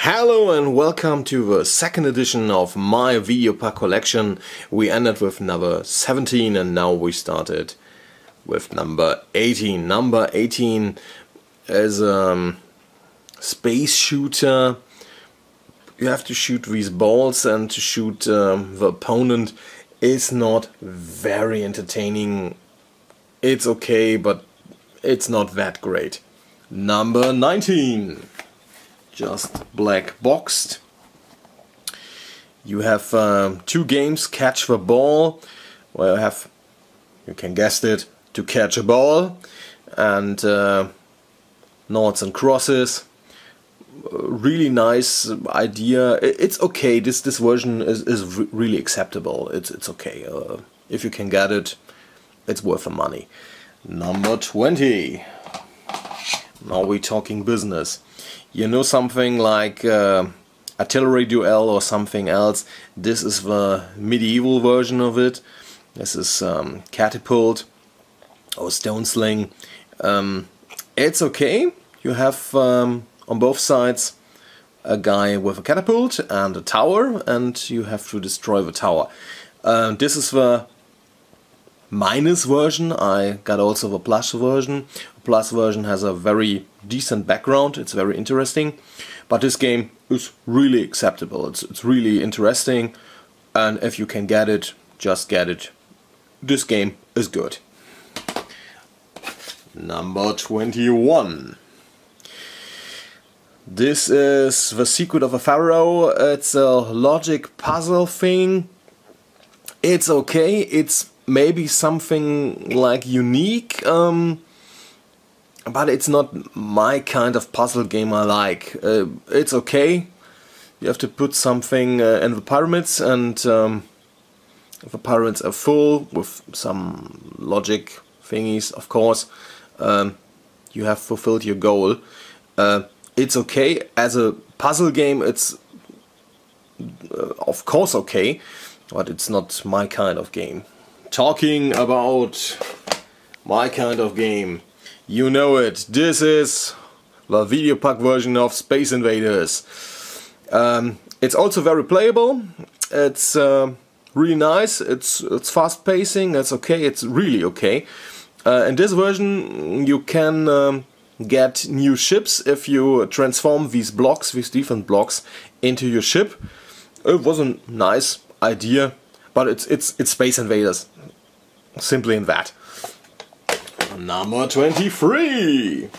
Hello and welcome to the second edition of my Videopac collection. We ended with number 17 and now we started with number 18. Number 18 is a space shooter. You have to shoot these balls, and to shoot the opponent is not very entertaining. It's okay, but it's not that great. Number 19. Just black boxed. You have two games: catch the ball, where you can guess it, to catch a ball, and noughts and crosses. Really nice idea. It's okay. This version is really acceptable. It's okay. If you can get it, it's worth the money. Number 20. Now we're talking business. You know, something like artillery duel or something else. This is the medieval version of it. This is Catapult or Stone Sling. It's okay. You have on both sides a guy with a catapult and a tower, and you have to destroy the tower. This is the minus version. I got also the plus version. The plus version has a very decent background. It's very interesting, but this game is really acceptable. It's really interesting, and if you can get it, just get it. This game is good. Number 21. This is The Secret of a Pharaoh. It's a logic puzzle thing. It's okay. It's maybe something like unique, but it's not my kind of puzzle game I like. It's okay. You have to put something in the pyramids, and if the pyramids are full with some logic thingies, of course, you have fulfilled your goal. It's okay. As a puzzle game, it's of course okay, but it's not my kind of game. Talking about my kind of game, you know it. This is the Videopac version of Space Invaders. It's also very playable. It's really nice. It's fast pacing. It's okay. It's really okay. In this version, you can get new ships if you transform these blocks, these different blocks, into your ship. It was a nice idea, but it's Space Invaders. Simply in that. Number 23.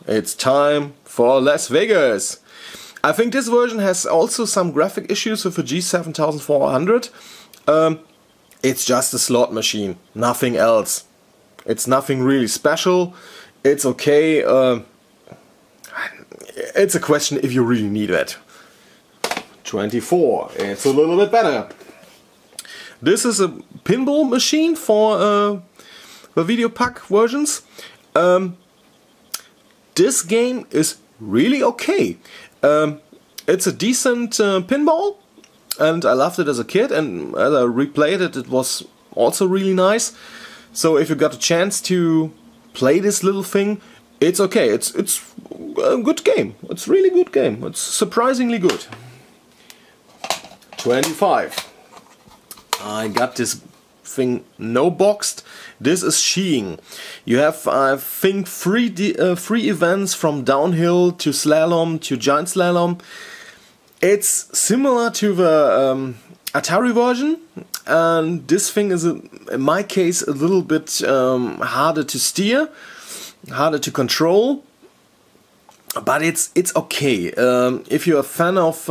It's time for Las Vegas. I think this version has also some graphic issues with the G7400. It's just a slot machine, nothing else. It's nothing really special. It's okay. It's a question if you really need it. 24. It's a little bit better. This is a pinball machine for the Videopac versions. This game is really okay. It's a decent pinball, and I loved it as a kid, and as I replayed it, it was also really nice. So if you got a chance to play this little thing, it's okay. It's a good game. It's a really good game. It's surprisingly good. 25. I got this thing no boxed. This is skiing. You have, I think, three events, from downhill to slalom to giant slalom. It's similar to the Atari version, and this thing is, in my case, a little bit harder to steer, harder to control. But it's okay. If you're a fan of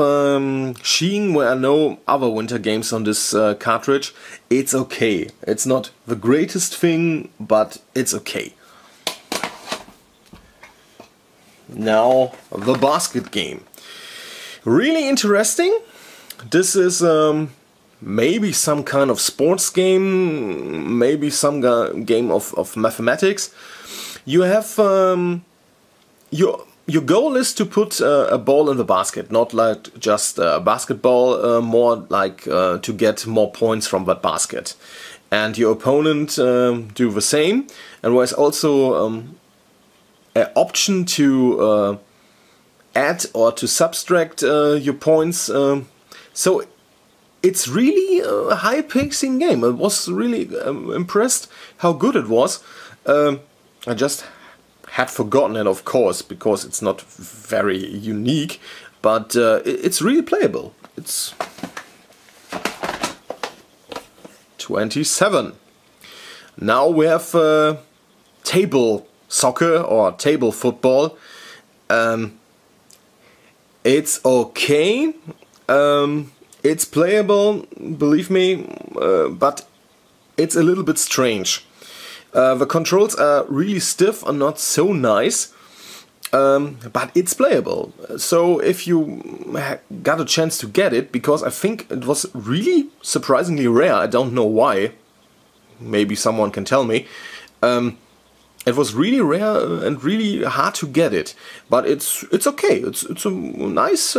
skiing, where I know other winter games on this cartridge, it's okay. It's not the greatest thing, but it's okay. Now, the basket game. Really interesting. This is maybe some kind of sports game, maybe some game of mathematics. You have your goal is to put a ball in the basket, not like just a basketball, more like to get more points from that basket. And your opponent do the same, and there's also an option to add or to subtract your points. So it's really a high-pacing game. I was really impressed how good it was. I just had forgotten it, of course, because it's not very unique, but it's really playable. It's 27. Now we have table soccer or table football. It's okay. It's playable, believe me, but it's a little bit strange. The controls are really stiff and not so nice, but it's playable. So if you got a chance to get it, because I think it was really surprisingly rare, I don't know why, maybe someone can tell me. It was really rare and really hard to get it, but it's okay. It's a nice,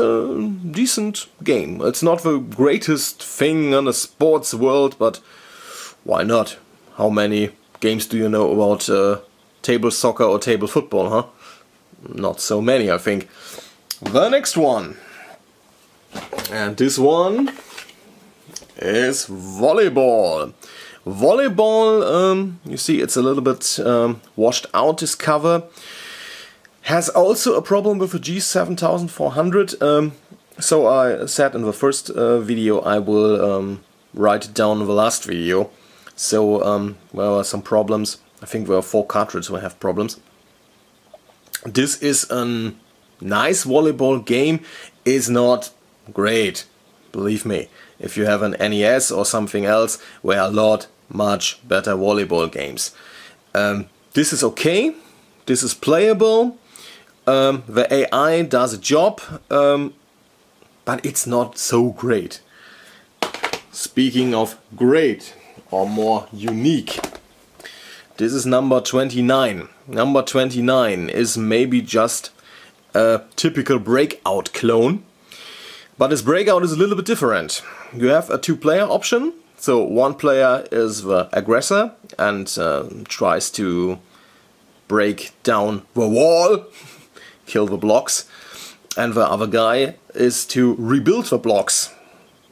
decent game. It's not the greatest thing in the sports world, but why not? How many games do you know about table soccer or table football, huh? Not so many, I think. The next one, and this one is volleyball. Volleyball, you see it's a little bit washed out, this cover. Has also a problem with the G7400. So I said in the first video I will write it down in the last video. So there are some problems. I think there are 4 cartridges who have problems. This is a nice volleyball game. It's not great, believe me. If you have an NES or something else, there are a lot much better volleyball games. This is okay. This is playable. The AI does a job, but it's not so great. Speaking of great or more unique, this is number 29. Number 29 is maybe just a typical Breakout clone, but this Breakout is a little bit different. You have a 2-player option, so one player is the aggressor and tries to break down the wall, kill the blocks, and the other guy is to rebuild the blocks.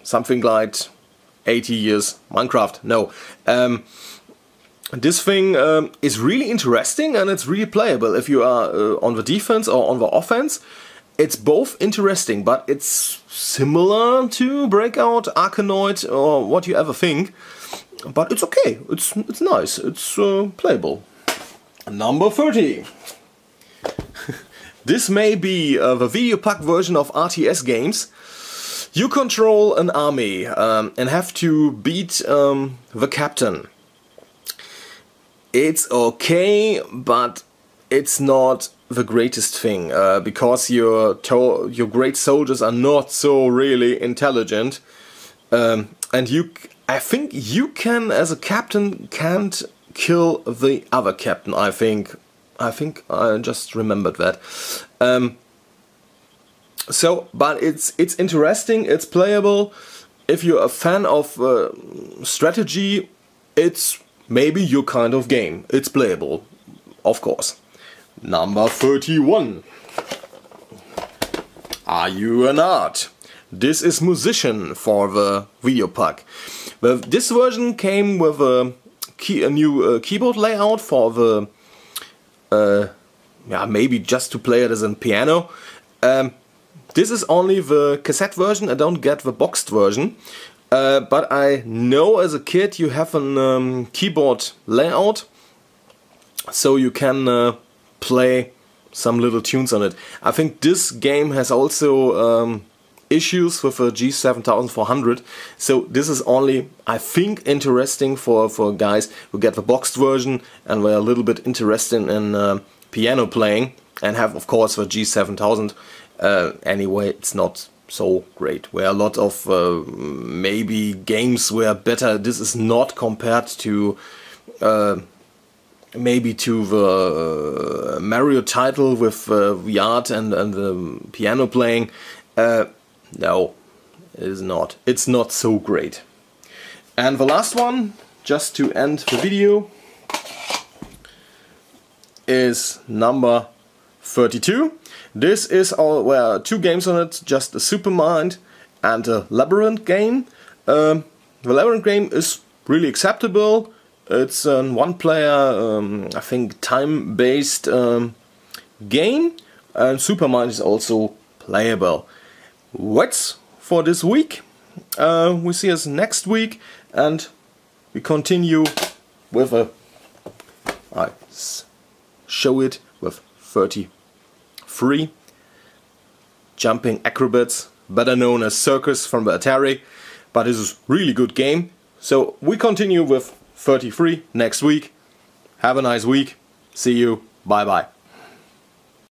Something like 80 years Minecraft. No. This thing is really interesting and it's really playable. If you are on the defense or on the offense, it's both interesting, but it's similar to Breakout, Arkanoid, or what you ever think. But it's okay. It's nice. It's playable. Number 30. This may be the Videopac version of RTS games. You control an army and have to beat the captain. It's okay, but it's not the greatest thing, because your great soldiers are not so really intelligent, and I think you can, as a captain, can't kill the other captain. I think I just remembered that. But it's interesting. It's playable. If you're a fan of strategy, it's maybe your kind of game. It's playable, of course. Number 31. Are you an art? This is Musician for the Videopac. This version came with a new keyboard layout for the maybe just to play it as a piano. This is only the cassette version. I don't get the boxed version. But I know as a kid you have a keyboard layout, so you can play some little tunes on it. I think this game has also issues with a G7400, so this is only, I think, interesting for guys who get the boxed version and were a little bit interested in piano playing and have, of course, the G7000. Anyway, it's not so great. Where a lot of maybe games were better. This is not compared to maybe to the Mario title with the art and the piano playing. No, it is not. It's not so great. And the last one, just to end the video, is number 32. This is all, two games on it, just a Supermind and a Labyrinth game. The Labyrinth game is really acceptable. It's a one-player, I think, time-based game, and Supermind is also playable. That's for this week. We see us next week, and we continue with I show it with 33 Jumping Acrobats, better known as Circus from the Atari, but this is a really good game. So we continue with 33 next week. Have a nice week. See you. Bye bye.